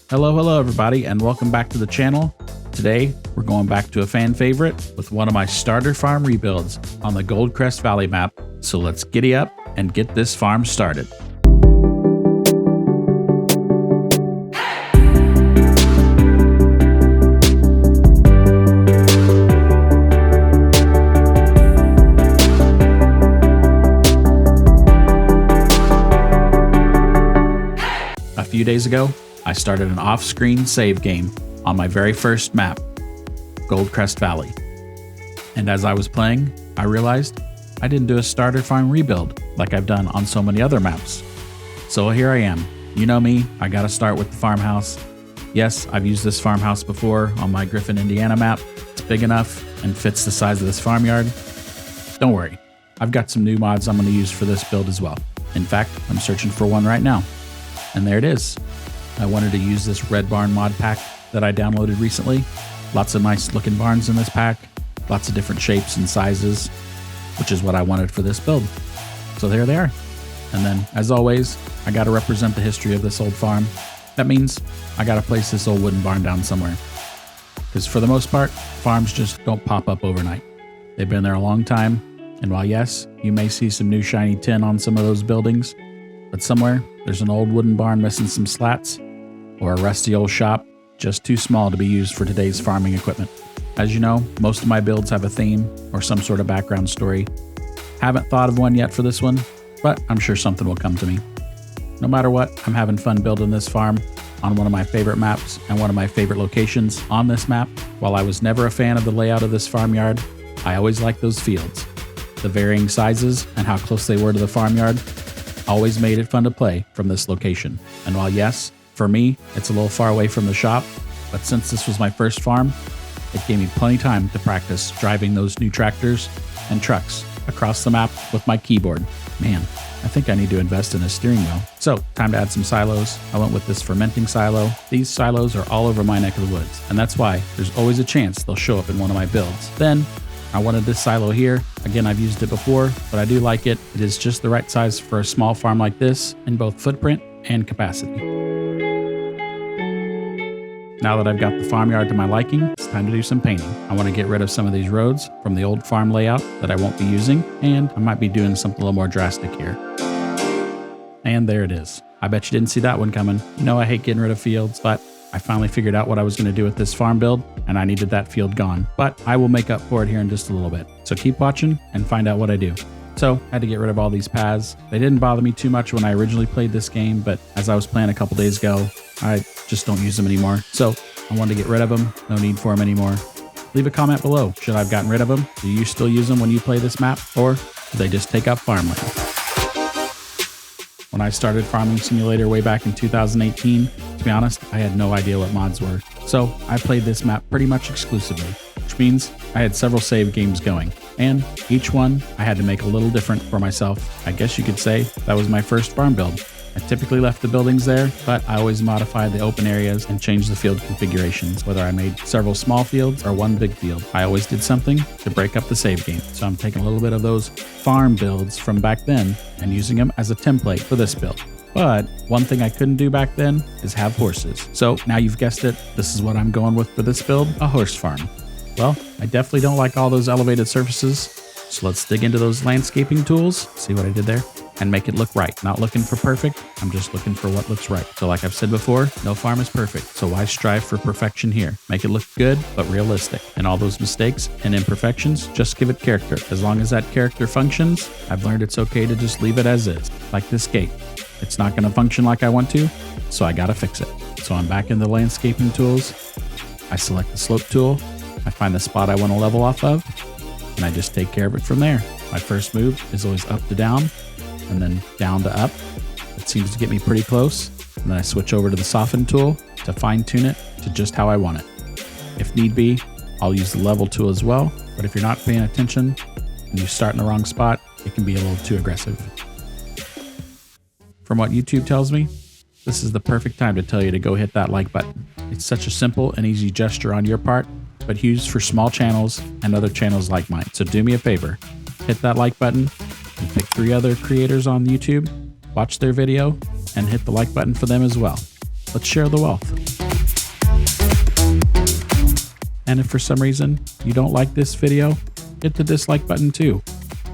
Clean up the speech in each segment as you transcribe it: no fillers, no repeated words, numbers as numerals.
Hello everybody, and welcome back to the channel. Today, we're going back to a fan favorite with one of my starter farm rebuilds on the Goldcrest Valley map. So let's giddy up and get this farm started. A few days ago, I started an off-screen save game on my very first map, Goldcrest Valley. And as I was playing, I realized I didn't do a starter farm rebuild like I've done on so many other maps. So here I am. You know me, I gotta start with the farmhouse. Yes, I've used this farmhouse before on my Griffin, Indiana map. It's big enough and fits the size of this farmyard. Don't worry, I've got some new mods I'm gonna use for this build as well. In fact, I'm searching for one right now. And there it is. I wanted to use this red barn mod pack that I downloaded recently. Lots of nice looking barns in this pack, lots of different shapes and sizes, which is what I wanted for this build. So there they are. And then, as always, I gotta represent the history of this old farm. That means I gotta place this old wooden barn down somewhere. Because for the most part, farms just don't pop up overnight. They've been there a long time, and while yes, you may see some new shiny tin on some of those buildings, but somewhere there's an old wooden barn missing some slats, or a rusty old shop just too small to be used for today's farming equipment. As you know, most of my builds have a theme or some sort of background story. Haven't thought of one yet for this one, but I'm sure something will come to me. No matter what, I'm having fun building this farm on one of my favorite maps and one of my favorite locations on this map. While I was never a fan of the layout of this farmyard, I always liked those fields. The varying sizes and how close they were to the farmyard always made it fun to play from this location. And while yes, for me, it's a little far away from the shop, but since this was my first farm, it gave me plenty of time to practice driving those new tractors and trucks across the map with my keyboard. Man, I think I need to invest in a steering wheel. So, time to add some silos. I went with this fermenting silo. These silos are all over my neck of the woods, and that's why there's always a chance they'll show up in one of my builds. Then, I wanted this silo here. Again, I've used it before, but I do like it. It is just the right size for a small farm like this in both footprint and capacity. Now that I've got the farmyard to my liking, it's time to do some painting. I want to get rid of some of these roads from the old farm layout that I won't be using, and I might be doing something a little more drastic here. And there it is. I bet you didn't see that one coming. You know I hate getting rid of fields, but I finally figured out what I was going to do with this farm build, and I needed that field gone. But I will make up for it here in just a little bit. So keep watching and find out what I do. So I had to get rid of all these paths. They didn't bother me too much when I originally played this game, but as I was playing a couple days ago, I just don't use them anymore. So I wanted to get rid of them. No need for them anymore. Leave a comment below. Should I have gotten rid of them? Do you still use them when you play this map? Or do they just take up farmland? When I started Farming Simulator way back in 2018, to be honest, I had no idea what mods were. So I played this map pretty much exclusively, which means I had several save games going. And each one I had to make a little different for myself. I guess you could say that was my first farm build. I typically left the buildings there, but I always modified the open areas and changed the field configurations, whether I made several small fields or one big field. I always did something to break up the save game. So I'm taking a little bit of those farm builds from back then and using them as a template for this build. But one thing I couldn't do back then is have horses. So now you've guessed it, this is what I'm going with for this build, a horse farm. Well, I definitely don't like all those elevated surfaces. So let's dig into those landscaping tools, see what I did there, and make it look right. Not looking for perfect, I'm just looking for what looks right. So like I've said before, no farm is perfect, so why strive for perfection here? Make it look good, but realistic. And all those mistakes and imperfections, just give it character. As long as that character functions, I've learned it's okay to just leave it as is. Like this gate. It's not gonna function like I want to, so I gotta fix it. So I'm back in the landscaping tools. I select the slope tool. I find the spot I want to level off of, and I just take care of it from there. My first move is always up to down, and then down to up. It seems to get me pretty close. And then I switch over to the soften tool to fine tune it to just how I want it. If need be, I'll use the level tool as well, but if you're not paying attention and you start in the wrong spot, it can be a little too aggressive. From what YouTube tells me, this is the perfect time to tell you to go hit that like button. It's such a simple and easy gesture on your part, but used for small channels and other channels like mine. So do me a favor, hit that like button and pick 3 other creators on YouTube, watch their video, and hit the like button for them as well. Let's share the wealth. And if for some reason you don't like this video, hit the dislike button too.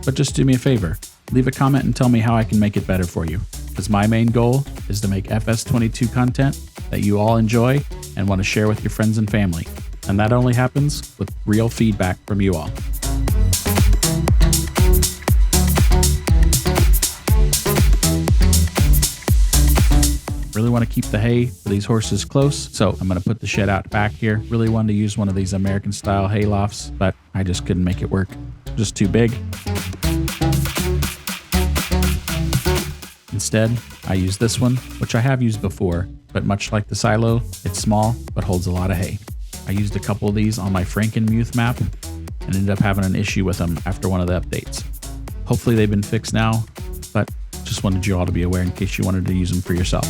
But just do me a favor, leave a comment and tell me how I can make it better for you. Because my main goal is to make FS22 content that you all enjoy and want to share with your friends and family. And that only happens with real feedback from you all. Really want to keep the hay for these horses close, so I'm going to put the shed out back here. Really wanted to use one of these American style hay lofts, but I just couldn't make it work. Just too big. Instead, I used this one, which I have used before, but much like the silo, it's small but holds a lot of hay. I used a couple of these on my Frankenmuth map and ended up having an issue with them after one of the updates. Hopefully they've been fixed now, but just wanted you all to be aware in case you wanted to use them for yourself.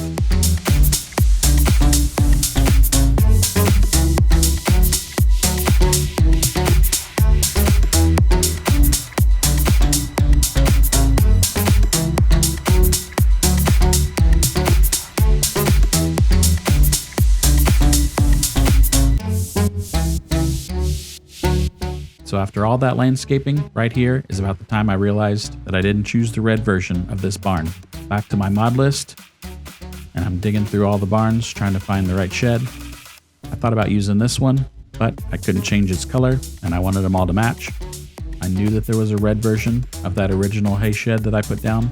So after all that landscaping, right here is about the time I realized that I didn't choose the red version of this barn. Back to my mod list, and I'm digging through all the barns trying to find the right shed. I thought about using this one, but I couldn't change its color, and I wanted them all to match. I knew that there was a red version of that original hay shed that I put down.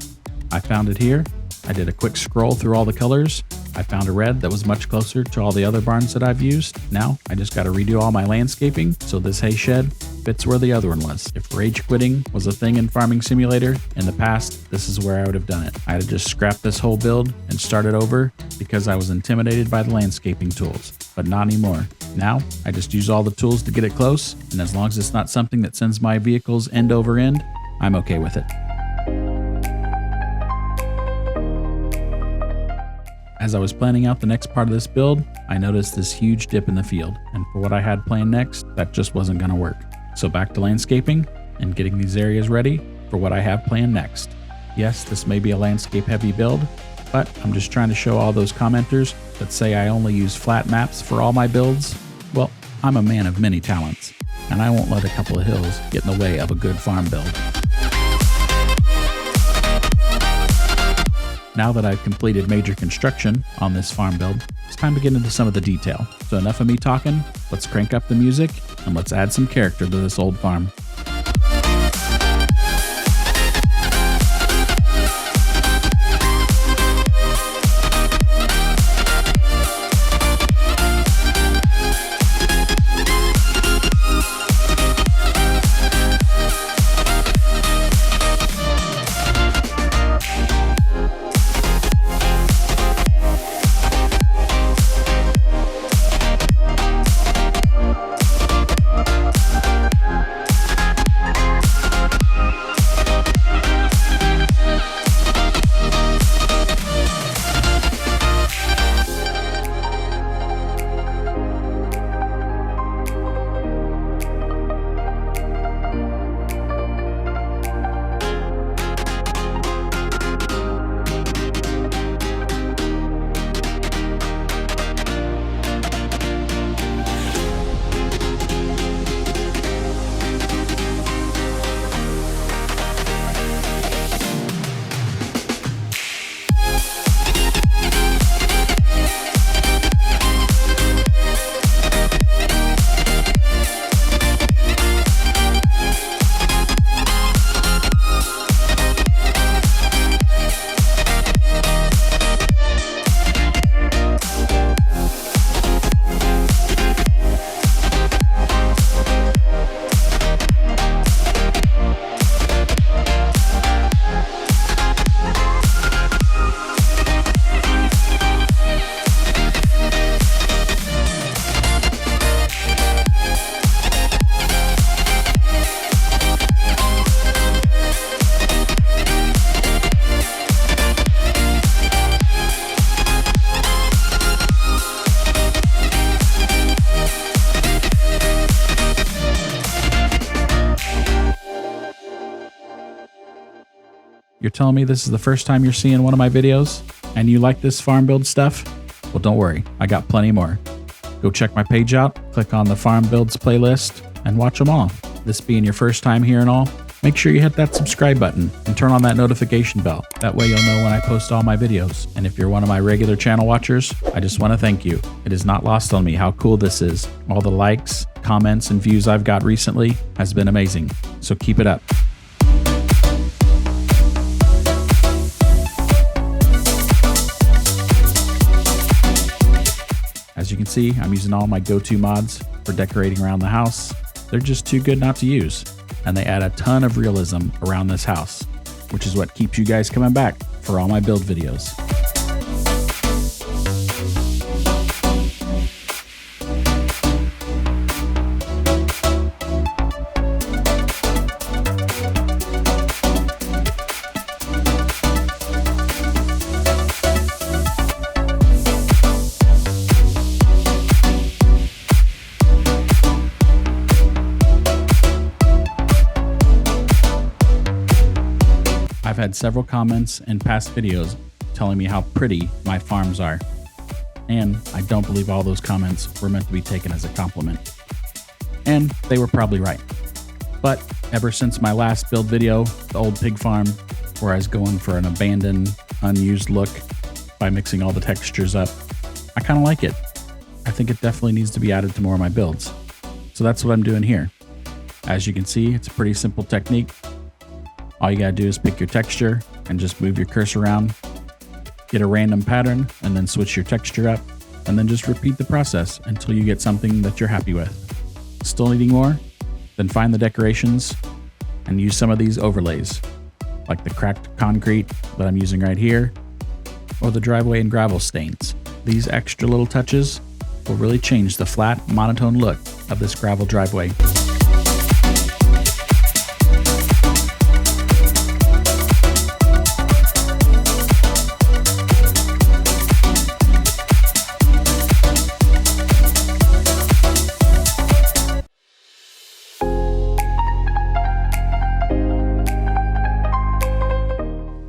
I found it here. I did a quick scroll through all the colors. I found a red that was much closer to all the other barns that I've used. Now I just got to redo all my landscaping so this hay shed fits where the other one was. If rage quitting was a thing in Farming Simulator in the past, this is where I would have done it. I had to just scrap this whole build and start it over because I was intimidated by the landscaping tools, but not anymore. Now I just use all the tools to get it close, and as long as it's not something that sends my vehicles end over end, I'm okay with it. As I was planning out the next part of this build, I noticed this huge dip in the field, and for what I had planned next, that just wasn't going to work. So back to landscaping and getting these areas ready for what I have planned next. Yes, this may be a landscape heavy build, but I'm just trying to show all those commenters that say I only use flat maps for all my builds. Well, I'm a man of many talents, and I won't let a couple of hills get in the way of a good farm build. Now that I've completed major construction on this farm build, it's time to get into some of the detail. So enough of me talking, let's crank up the music and let's add some character to this old farm. You're telling me this is the first time you're seeing one of my videos and you like this farm build stuff? Well, don't worry, I got plenty more. Go check my page out, click on the Farm Builds playlist, and watch them all. This being your first time here and all, make sure you hit that subscribe button and turn on that notification bell. That way you'll know when I post all my videos. And if you're one of my regular channel watchers, I just want to thank you. It is not lost on me how cool this is. All the likes, comments, and views I've got recently has been amazing. So keep it up. As you can see, I'm using all my go-to mods for decorating around the house. They're just too good not to use, and they add a ton of realism around this house, which is what keeps you guys coming back for all my build videos. I've had several comments in past videos telling me how pretty my farms are, and I don't believe all those comments were meant to be taken as a compliment. And they were probably right. But ever since my last build video, the old pig farm, where I was going for an abandoned, unused look by mixing all the textures up, I kind of like it. I think it definitely needs to be added to more of my builds. So that's what I'm doing here. As you can see, it's a pretty simple technique. All you gotta do is pick your texture and just move your cursor around, get a random pattern, and then switch your texture up, and then just repeat the process until you get something that you're happy with. Still needing more? Then find the decorations and use some of these overlays, like the cracked concrete that I'm using right here, or the driveway and gravel stains. These extra little touches will really change the flat, monotone look of this gravel driveway.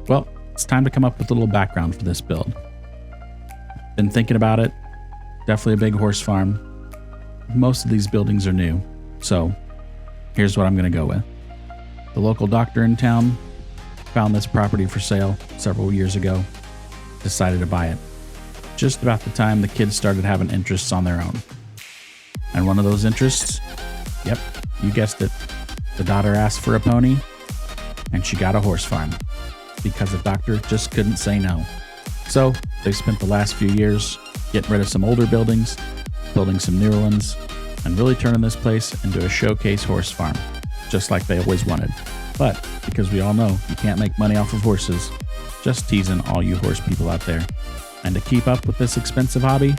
Well, it's time to come up with a little background for this build. Been thinking about it. Definitely a big horse farm. Most of these buildings are new, so here's what I'm going to go with. The local doctor in town found this property for sale several years ago. Decided to buy it. Just about the time the kids started having interests on their own. And one of those interests, yep, you guessed it. The daughter asked for a pony, and she got a horse farm, because the doctor just couldn't say no. So they spent the last few years getting rid of some older buildings, building some newer ones, and really turning this place into a showcase horse farm, just like they always wanted. But because we all know you can't make money off of horses, just teasing all you horse people out there. And to keep up with this expensive hobby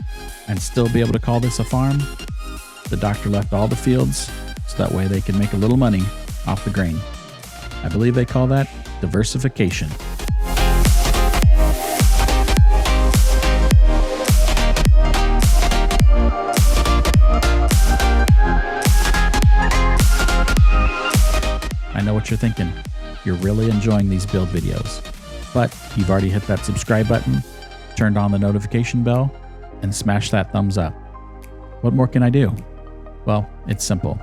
and still be able to call this a farm, the doctor left all the fields so that way they can make a little money off the grain. I believe they call that diversification. I know what you're thinking. You're really enjoying these build videos, but you've already hit that subscribe button, turned on the notification bell, and smashed that thumbs up. What more can I do? Well, it's simple.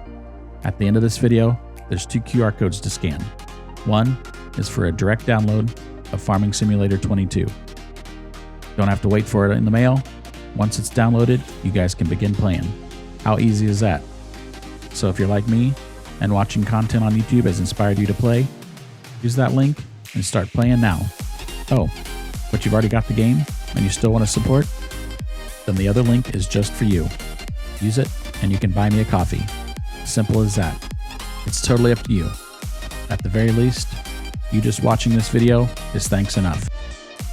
At the end of this video, there's 2 QR codes to scan. One is for a direct download of Farming Simulator 22. Don't have to wait for it in the mail. Once it's downloaded, you guys can begin playing. How easy is that? So if you're like me and watching content on YouTube has inspired you to play, use that link and start playing now. Oh, but you've already got the game and you still want to support? Then the other link is just for you. Use it and you can buy me a coffee. Simple as that. It's totally up to you. At the very least, you just watching this video is thanks enough.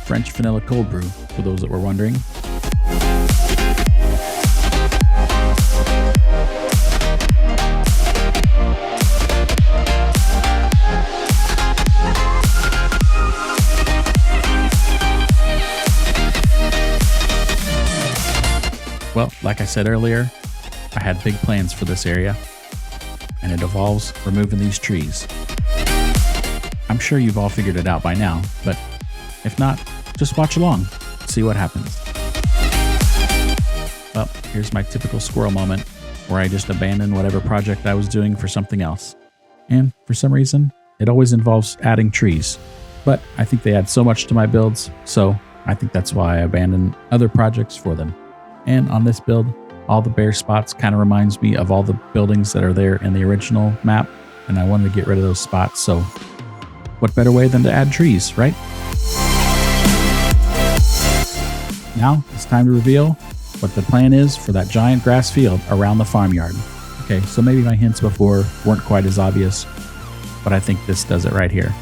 French vanilla cold brew, for those that were wondering. Well, like I said earlier, I had big plans for this area, and it involves removing these trees. I'm sure you've all figured it out by now, but if not, just watch along, see what happens. Well, here's my typical squirrel moment where I just abandon whatever project I was doing for something else. And for some reason, it always involves adding trees. But I think they add so much to my builds, so I think that's why I abandon other projects for them. And on this build, all the bare spots kind of reminds me of all the buildings that are there in the original map, and I wanted to get rid of those spots, so what better way than to add trees, right? Now it's time to reveal what the plan is for that giant grass field around the farmyard. Okay, so maybe my hints before weren't quite as obvious, but I think this does it right here.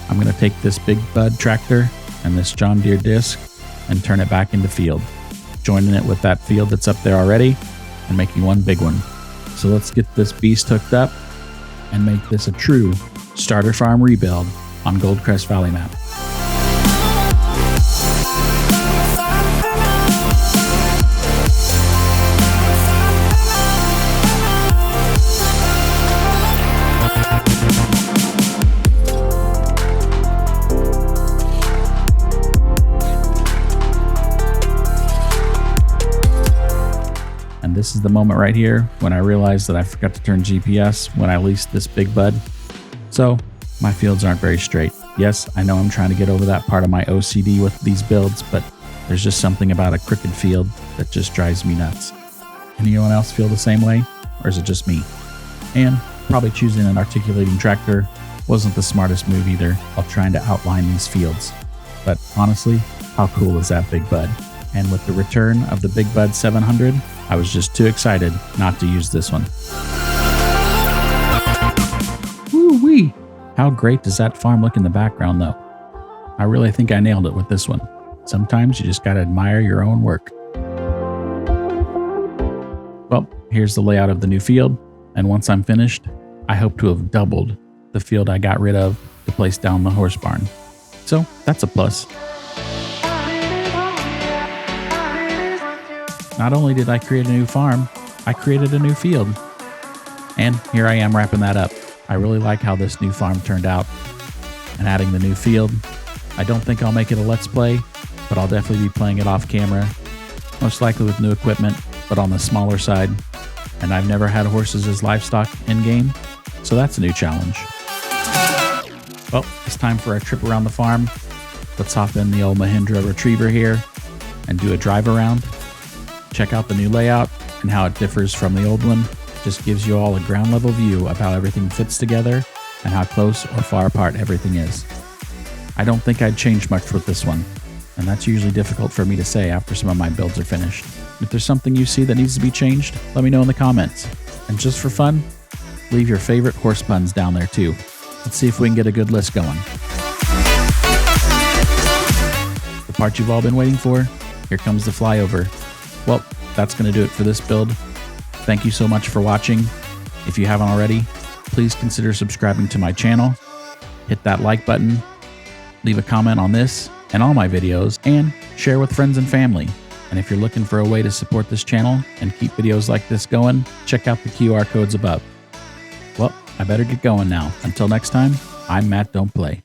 I'm going to take this big bud tractor and this John Deere disc and turn it back into field, joining it with that field that's up there already and making one big one. So let's get this beast hooked up and make this a true starter farm rebuild on Goldcrest Valley map. And this is the moment right here when I realized that I forgot to turn GPS when I leased this big bud. So my fields aren't very straight. Yes, I know I'm trying to get over that part of my OCD with these builds, but there's just something about a crooked field that just drives me nuts. Anyone else feel the same way? Or is it just me? And probably choosing an articulating tractor wasn't the smartest move either while trying to outline these fields. But honestly, how cool is that big bud? And with the return of the Big Bud 700, I was just too excited not to use this one. Woo-wee! How great does that farm look in the background though? I really think I nailed it with this one. Sometimes you just gotta admire your own work. Well, here's the layout of the new field, and once I'm finished, I hope to have doubled the field I got rid of to place down the horse barn. So that's a plus. Not only did I create a new farm, I created a new field. And here I am wrapping that up. I really like how this new farm turned out. And adding the new field, I don't think I'll make it a Let's Play, but I'll definitely be playing it off camera. Most likely with new equipment, but on the smaller side. And I've never had horses as livestock in-game, so that's a new challenge. Well, it's time for our trip around the farm. Let's hop in the old Mahindra Retriever here and do a drive around. Check out the new layout and how it differs from the old one. Just gives you all a ground level view of how everything fits together and how close or far apart everything is. I don't think I'd change much with this one, and that's usually difficult for me to say after some of my builds are finished. If there's something you see that needs to be changed, let me know in the comments. And just for fun, leave your favorite horse puns down there too. Let's see if we can get a good list going. The part you've all been waiting for, here comes the flyover. Well, that's going to do it for this build. Thank you so much for watching. If you haven't already, please consider subscribing to my channel. Hit that like button, leave a comment on this and all my videos, and share with friends and family. And if you're looking for a way to support this channel and keep videos like this going, check out the QR codes above. Well, I better get going now. Until next time, I'm Matt Don't Play.